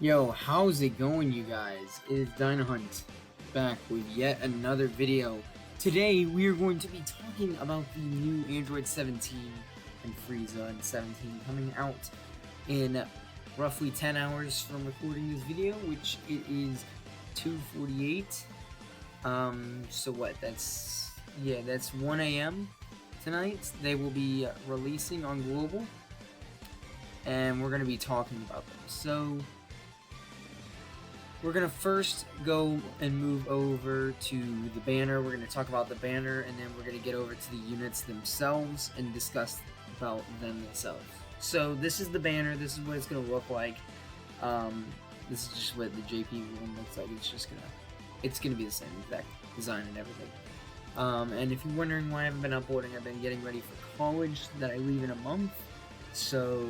Yo, how's it going, you guys? It is Dynahunt back with yet another video. Today, we are going to be talking about the new Android 17 and Frieza and 17 coming out in roughly 10 hours from recording this video, which it is 2:48. So what? That's 1 a.m. tonight. They will be releasing on Global, and we're going to be talking about them. So we're going to first go and move over to the banner. We're going to talk about the banner, and then we're going to get over to the units themselves and discuss about them themselves. So this is the banner. This is what it's going to look like. This is just what the JP one looks like. It's gonna be the same exact design and everything. And if you're wondering why I haven't been uploading, I've been getting ready for college that I leave in a month. So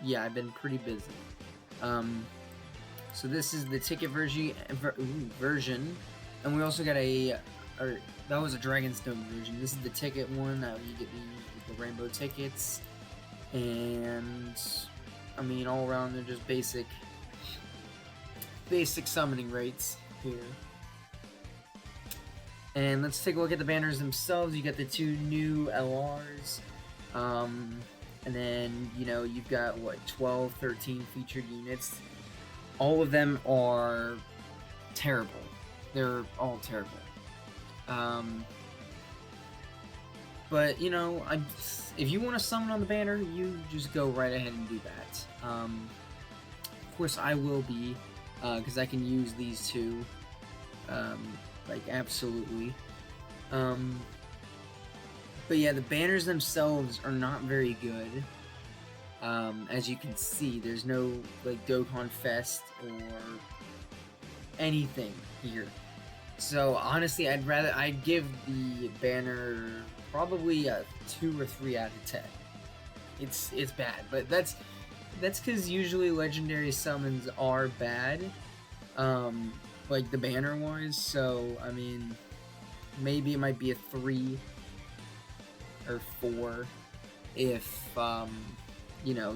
yeah, I've been pretty busy. So this is the ticket version, and we also got that was a Dragonstone version. This is the ticket one that you get to use with the rainbow tickets, and I mean all around they're just basic summoning rates here. And let's take a look at the banners themselves. You got the two new LRs, and then you've got what 12, 13 featured units. All of them are terrible. They're all terrible. But if you want to summon on the banner, you just go right ahead and do that. Of course, I will be, because I can use these two, like absolutely. But yeah, the banners themselves are not very good. As you can see, there's no like Dokkan Fest or anything here. So honestly, I'd give the banner probably a 2 or 3 out of 10. It's bad, but that's because usually legendary summons are bad, like the banner wise. So I mean, maybe it might be a 3 or 4 if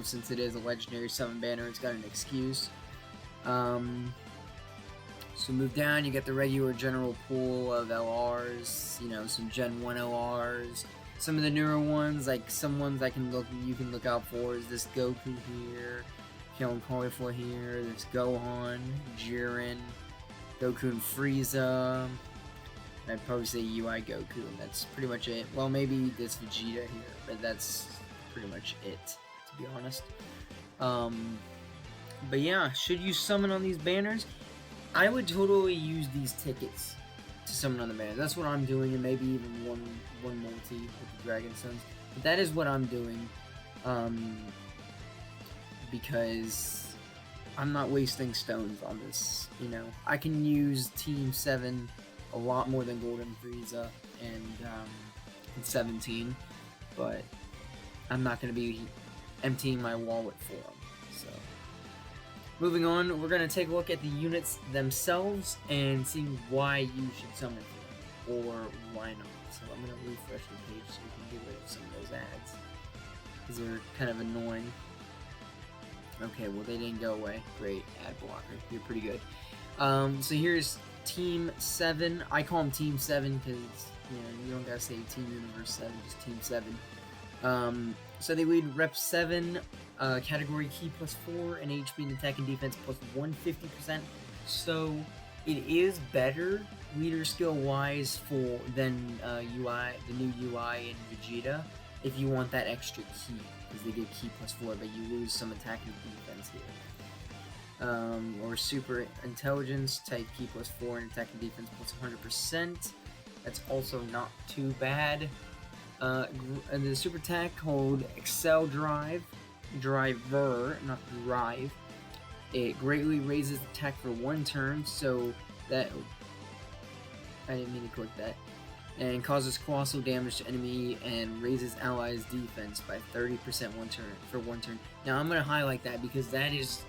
since it is a legendary summon banner, it's got an excuse. So move down, you get the regular general pool of LRs, some Gen 1 LRs. Some of the newer ones, like some ones you can look out for is this Goku here, Kale Cauliflower here, there's Gohan, Jiren, Goku and Frieza. And I'd probably say UI Goku, and that's pretty much it. Well, maybe this Vegeta here, but that's pretty much it, to be honest. But yeah, should you summon on these banners? I would totally use these tickets to summon on the banner. That's what I'm doing, and maybe even one multi with the Dragon Sons. But that is what I'm doing, because I'm not wasting stones on this. I can use Team 7 a lot more than Golden Frieza and 17, but I'm not going to be emptying my wallet for them. So, moving on, we're going to take a look at the units themselves and see why you should summon for them, or why not. So I'm going to refresh the page so we can get rid of some of those ads, because they're kind of annoying. Okay, well they didn't go away. Great, ad blocker. You're pretty good. So here's Team 7. I call them Team 7 because you don't gotta say Team Universe 7, just Team 7. So they lead Rep 7, category Key +4, and HP and attack and defense +150%. So it is better leader skill wise than UI, the new UI and Vegeta, if you want that extra key, because they get Key +4, but you lose some attack and defense here. Or Super Intelligence, type Key +4 and attack and defense +100%. That's also not too bad. And the super attack called Excel Driver, not Drive. It greatly raises attack for 1 turn, so that I didn't mean to click that. And causes colossal damage to enemy and raises allies' defense by 30% for 1 turn. Now I'm gonna highlight that because that is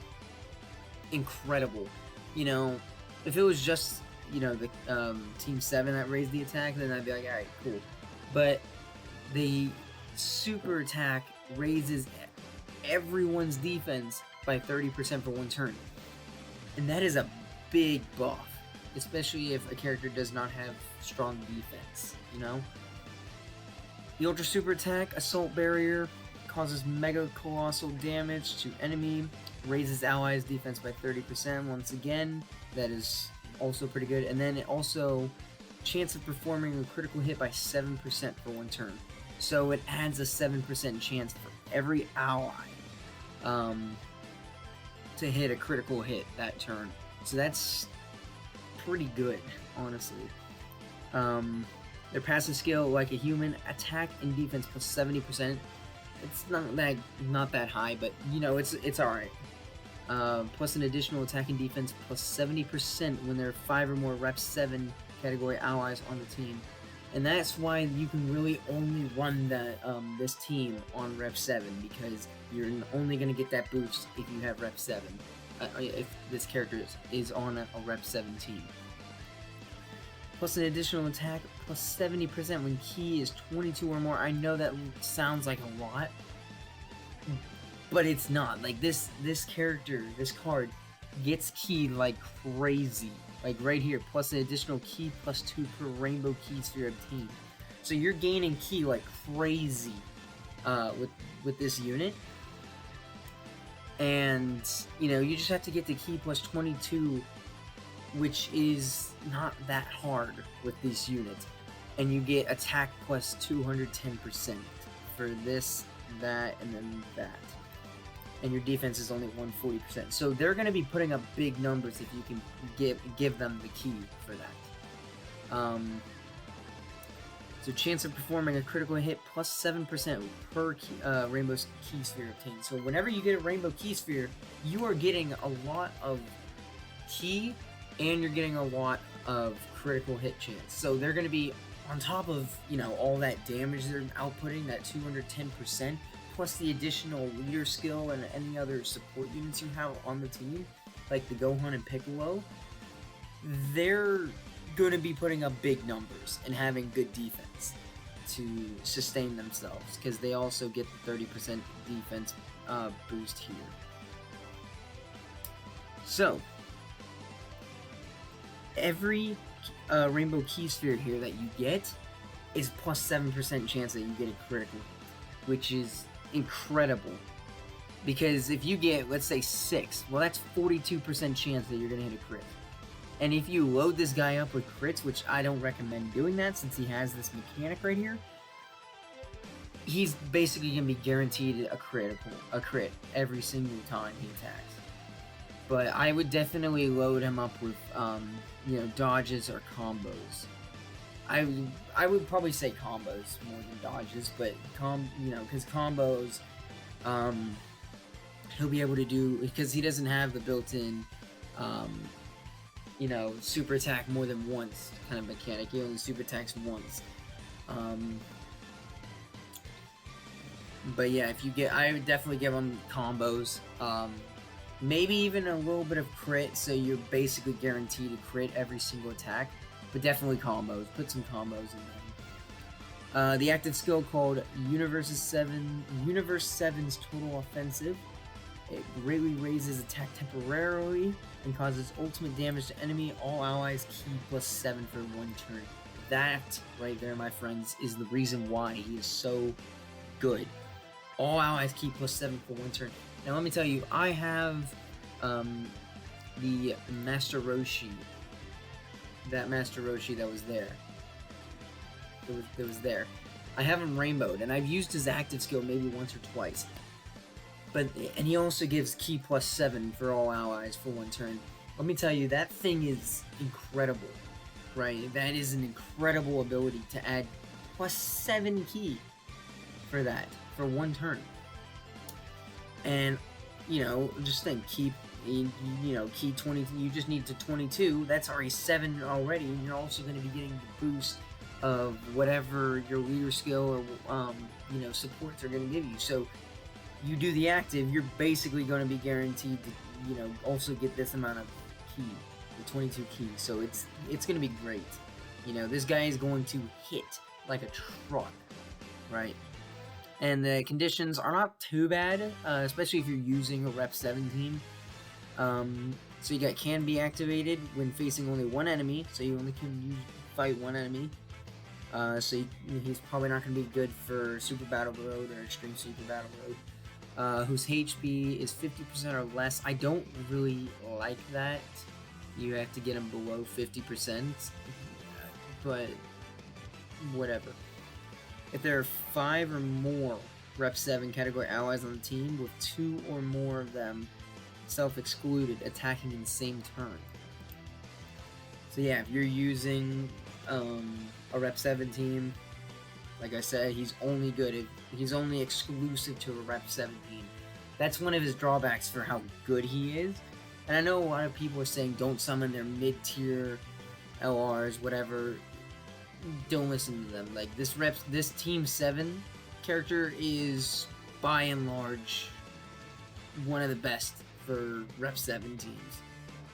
incredible. If it was just the Team 7 that raised the attack, then I'd be like, alright, cool. But the super attack raises everyone's defense by 30% for 1 turn. And that is a big buff, especially if a character does not have strong defense, you know? The Ultra Super Attack, Assault Barrier, causes Mega Colossal damage to enemy, raises allies' defense by 30% once again. That is also pretty good. And then it also, chance of performing a critical hit by 7% for 1 turn. So it adds a 7% chance for every ally to hit a critical hit that turn. So that's pretty good, honestly. Their passive skill, like a human, attack and defense plus 70%. It's not that high, but you know it's alright. Plus an additional attack and defense plus 70% when there are 5 or more Rep 7 category allies on the team. And that's why you can really only run that this team on Rep 7, because you're only going to get that boost if you have Rep 7. If this character is on a Rep 7 team. Plus an additional attack plus 70% when Ki is 22 or more. I know that sounds like a lot, but it's not. Like this character, this card gets Ki like crazy. Like right here, plus an additional Ki plus 2 per rainbow Ki sphere obtained. So you're gaining Ki like crazy with this unit. And, you know, you just have to get the Ki plus 22, which is not that hard with these units. And you get attack plus 210% for this, that, and then that. And your defense is only 140%. So they're going to be putting up big numbers if you can give them the Ki for that. So chance of performing a critical hit plus 7% per rainbow Ki sphere obtained. So whenever you get a rainbow Ki sphere, you are getting a lot of Ki and you're getting a lot of critical hit chance. So they're going to be on top of, you know, all that damage they're outputting, that 210%, plus the additional leader skill and any other support units you have on the team, like the Gohan and Piccolo. They're going to be putting up big numbers and having good defense to sustain themselves, because they also get the 30% defense boost here. So every rainbow Ki sphere here that you get is plus 7% chance that you get a critical hit, which is incredible. Because if you get, let's say, 6, well, that's 42% chance that you're going to hit a crit. And if you load this guy up with crits, which I don't recommend doing that since he has this mechanic right here, he's basically going to be guaranteed a crit every single time he attacks. But I would definitely load him up with, you know, dodges or combos. I would probably say combos more than dodges, but you know, because combos, he'll be able to do, because he doesn't have the built-in, you know, super attack more than once kind of mechanic. He only super attacks once. But yeah, if you get, I would definitely give him combos. Maybe even a little bit of crit, so you're basically guaranteed to crit every single attack. But definitely combos. Put some combos in there. The active skill called Universe 7's Total Offensive. It greatly raises attack temporarily and causes ultimate damage to enemy. All allies Ki plus 7 for 1 turn. That right there, my friends, is the reason why he is so good. All allies Ki plus 7 for 1 turn. Now let me tell you, I have the Master Roshi. That Master Roshi that was there. That was there. I have him rainbowed, and I've used his active skill maybe once or twice. And he also gives Ki plus 7 for all allies for 1 turn. Let me tell you, that thing is incredible, right? That is an incredible ability to add plus 7 Ki for that, for 1 turn. And, you know, just think, Ki 20, you just need to 22, that's already 7 already, and you're also going to be getting the boost of whatever your leader skill or, you know, supports are going to give you. So, you do the active, you're basically going to be guaranteed to, you know, also get this amount of Ki, the 22 Ki. So, it's going to be great. You know, this guy is going to hit like a truck, right? And the conditions are not too bad, especially if you're using a rep 7 team. So you got can be activated when facing only one enemy, so you only can fight one enemy. So he's probably not going to be good for Super Battle Road or Extreme Super Battle Road. Whose HP is 50% or less. I don't really like that. You have to get him below 50%, but whatever. If there are 5 or more Rep 7 category allies on the team, with 2 or more of them self-excluded attacking in the same turn. So yeah, if you're using a Rep 7 team, like I said, he's only good if he's only exclusive to a Rep 7 team. That's one of his drawbacks for how good he is. And I know a lot of people are saying don't summon their mid-tier LRs, whatever. Don't listen to them. Like this Team 7 character is by and large one of the best for Rep 7 teams.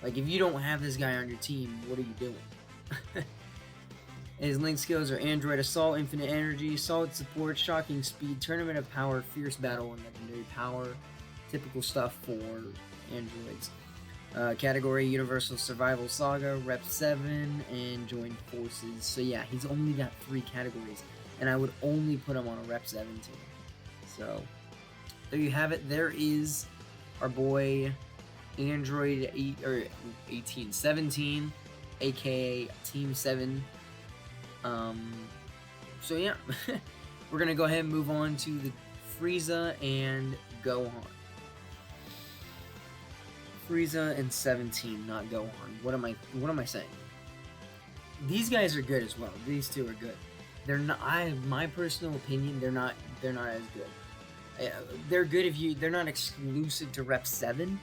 Like if you don't have this guy on your team, what are you doing? His link skills are Android Assault, Infinite Energy, Solid Support, Shocking Speed, Tournament of Power, Fierce Battle, and Legendary Power. Typical stuff for androids. Category Universal Survival Saga, Rep 7, and Join Forces. So yeah, he's only got 3 categories, and I would only put him on a Rep 7 team. So there you have it. There is our boy Android 17, aka Team 7. So yeah, we're gonna go ahead and move on to the Frieza and Gohan. Frieza and 17, not Gohan. What am I saying? These guys are good as well. These two are good. They're not. My personal opinion, they're not as good. They're good if you. They're not exclusive to Rep 7,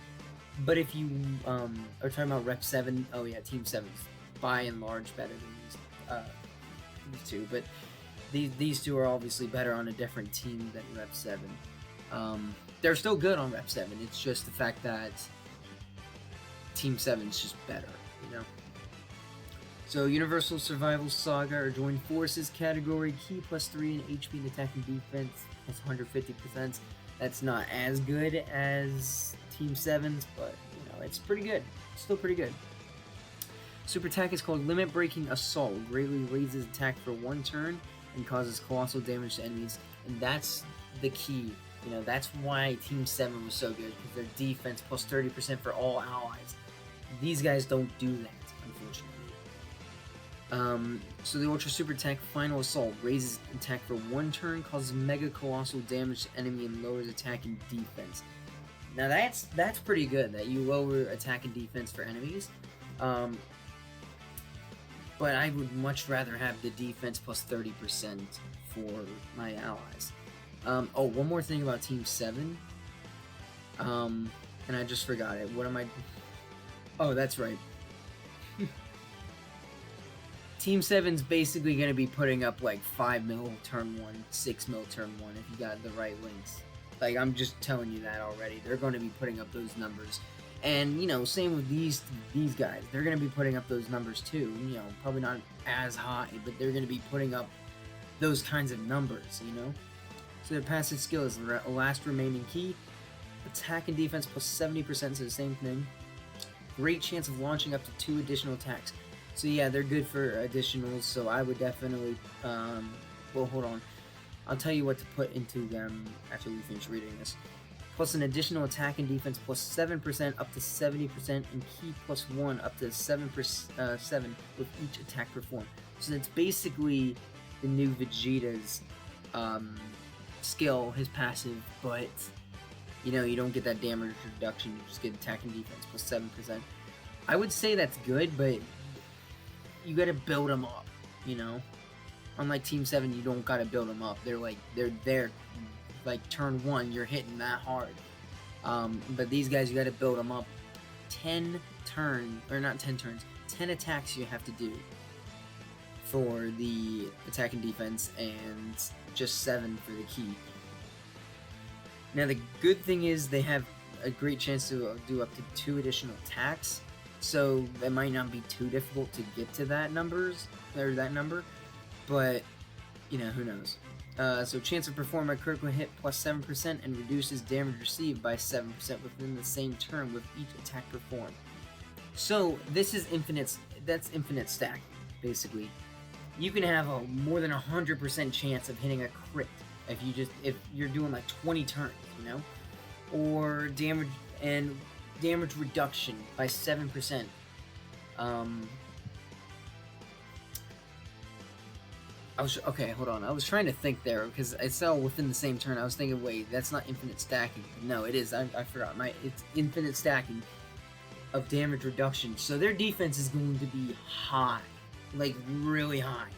but if you are talking about Rep 7, oh yeah, Team 7's by and large better than these two. But these two are obviously better on a different team than Rep 7. They're still good on Rep 7. It's just the fact that Team 7 is just better, you know? So, Universal Survival Saga or Join Forces category, Ki +3 in HP and attack and defense, plus 150%. That's not as good as Team 7's, but, you know, it's pretty good. Still pretty good. Super attack is called Limit Breaking Assault. Greatly raises attack for 1 turn and causes colossal damage to enemies. And that's the key. You know, that's why Team 7 was so good, because their defense plus 30% for all allies. These guys don't do that, unfortunately. So the Ultra Super Attack Final Assault raises attack for 1 turn, causes mega colossal damage to enemy, and lowers attack and defense. Now that's pretty good, that you lower attack and defense for enemies. But I would much rather have the defense plus 30% for my allies. Oh, one more thing about Team 7. And I just forgot it. What am I... Oh, that's right. Team 7's basically going to be putting up like 5 mil turn 1, 6 mil turn 1 if you got the right links. Like, I'm just telling you that already. They're going to be putting up those numbers. And, you know, same with these guys. They're going to be putting up those numbers too. You know, probably not as high, but they're going to be putting up those kinds of numbers, you know? So their passive skill is Last Remaining Ki. Attack and defense plus 70%, so the same thing. Great chance of launching up to 2 additional attacks. So yeah, they're good for additionals, so I would definitely, well, hold on. I'll tell you what to put into them after we finish reading this. Plus an additional attack and defense plus 7% up to 70%, and Ki plus 1 up to 7 with each attack performed. So that's basically the new Vegeta's skill, his passive, but you know, you don't get that damage reduction, you just get attack and defense plus 7%. I would say that's good, but you gotta build them up, you know? Unlike Team 7, you don't gotta build them up. They're there, like turn 1, you're hitting that hard. But these guys, you gotta build them up. 10 attacks you have to do for the attack and defense, and just 7 for the Ki. Now the good thing is they have a great chance to do up to 2 additional attacks, so it might not be too difficult to get to that number, but you know, who knows. So chance of performing a critical hit plus 7% and reduces damage received by 7% within the same turn with each attack performed. So this is infinite. That's infinite stacking, basically. You can have a more than 100% chance of hitting a crit if you're doing like 20 turns, you know, or damage reduction by 7%. Okay, hold on. I was trying to think there because it's all within the same turn. I was thinking, wait, that's not infinite stacking. No, it is. I forgot. It's infinite stacking of damage reduction. So their defense is going to be high, like really high.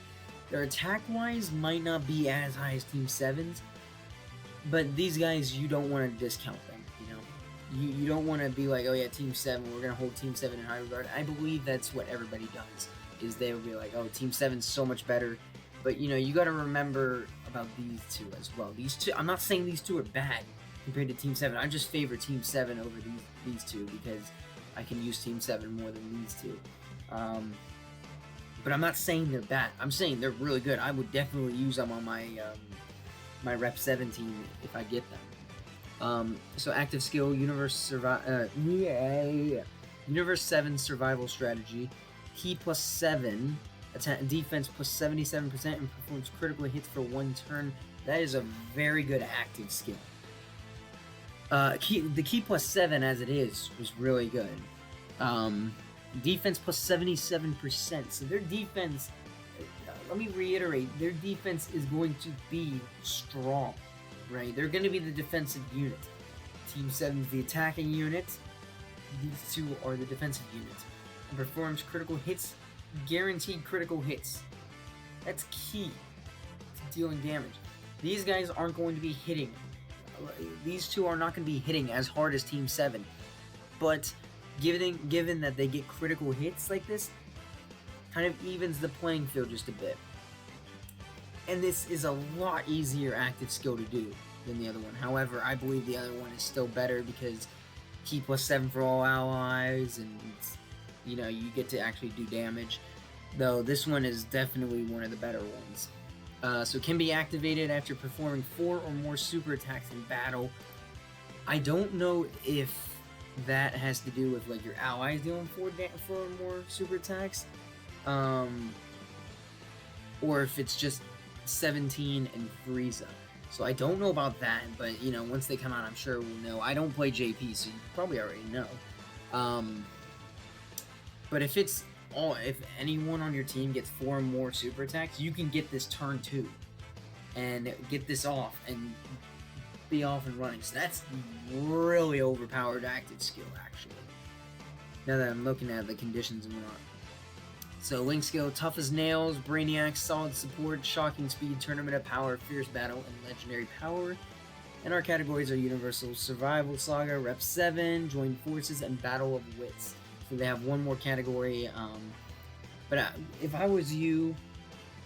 Their attack-wise might not be as high as Team 7's, but these guys, you don't want to discount them, you know? You don't want to be like, oh yeah, Team 7, we're going to hold Team 7 in high regard. I believe that's what everybody does, is they'll be like, oh, Team 7's so much better. But, you know, you got to remember about these two as well. These two, I'm not saying these two are bad compared to Team 7. I just favor Team 7 over these two because I can use Team 7 more than these two. But I'm not saying they're bad. I'm saying they're really good. I would definitely use them on my my Rep 7 team if I get them. So active skill, Universe 7 survival strategy. Key plus 7. Attack, defense plus 77% and performs critical hits for 1 turn. That is a very good active skill. The key plus 7 as it is was really good. Defense plus 77%. So their defense, let me reiterate, their defense is going to be strong, right? They're going to be the defensive unit. Team 7 is the attacking unit. These two are the defensive unit. And performs critical hits, guaranteed critical hits. That's key to dealing damage. These guys aren't going to be hitting. These two are not going to be hitting as hard as Team 7. But given that they get critical hits like this, kind of evens the playing field just a bit. And this is a lot easier active skill to do than the other one. However, I believe the other one is still better because key plus 7 for all allies, and you know, you get to actually do damage. Though this one is definitely one of the better ones. So it can be activated after performing 4 or more super attacks in battle. I don't know if that has to do with like your allies doing 4 or more super attacks, or if it's just 17 and Frieza. So I don't know about that, but you know, once they come out, I'm sure we'll know. I don't play JP, so you probably already know. But if anyone on your team gets 4 or more super attacks, you can get this turn 2 and get this off and be off and running. So that's really overpowered active skill, actually. Now that I'm looking at the conditions and whatnot. So Link skill, tough as nails, Brainiac, solid support, shocking speed, tournament of power, fierce battle, and legendary power. And our categories are Universal Survival Saga, Rep 7, Join Forces, and Battle of Wits. So they have one more category. But if I was you,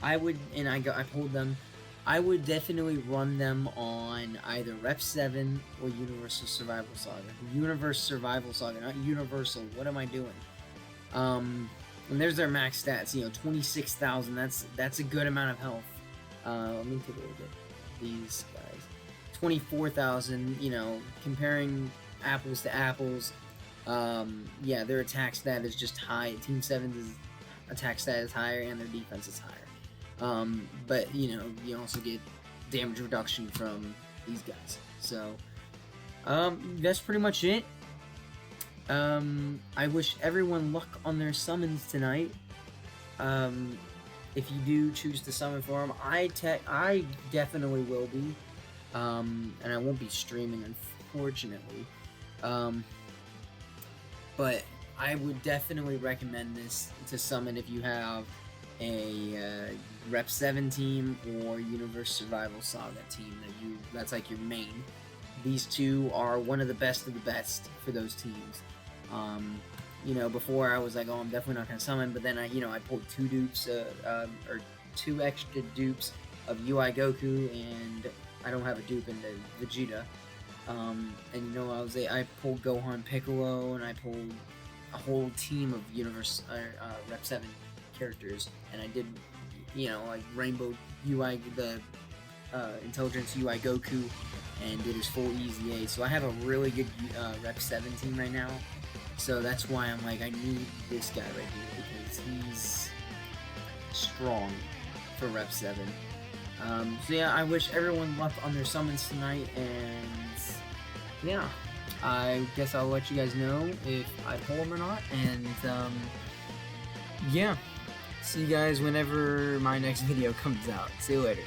I would, and I pulled them, I would definitely run them on either Rep 7 or Universal Survival Saga. Universe Survival Saga, not Universal. What am I doing? And there's their max stats. You know, 26,000. That's a good amount of health. Let me take a look at these guys. 24,000. You know, comparing apples to apples. Yeah, their attack stat is just high. Team 7's attack stat is higher, and their defense is higher. But you know, you also get damage reduction from these guys. So, that's pretty much it. I wish everyone luck on their summons tonight. If you do choose to summon for them, I definitely will be. And I won't be streaming, unfortunately. But I would definitely recommend this to summon if you have a Rep 7 team or Universe Survival Saga team that's like your main. These two are one of the best for those teams. You know, before I was like, oh, I'm definitely not gonna summon, but then I pulled 2 dupes, or 2 extra dupes of UI Goku, and I don't have a dupe into Vegeta. And you know, I pulled Gohan Piccolo, and I pulled a whole team of Rep 7 characters, and I did, you know, like Rainbow UI, the Intelligence UI Goku and did his full EZA. So I have a really good Rep 7 team right now. So that's why I'm like, I need this guy right here because he's strong for Rep 7. So yeah, I wish everyone luck on their summons tonight, and yeah, I guess I'll let you guys know if I pull them or not, and yeah, see you guys whenever my next video comes out. See you later.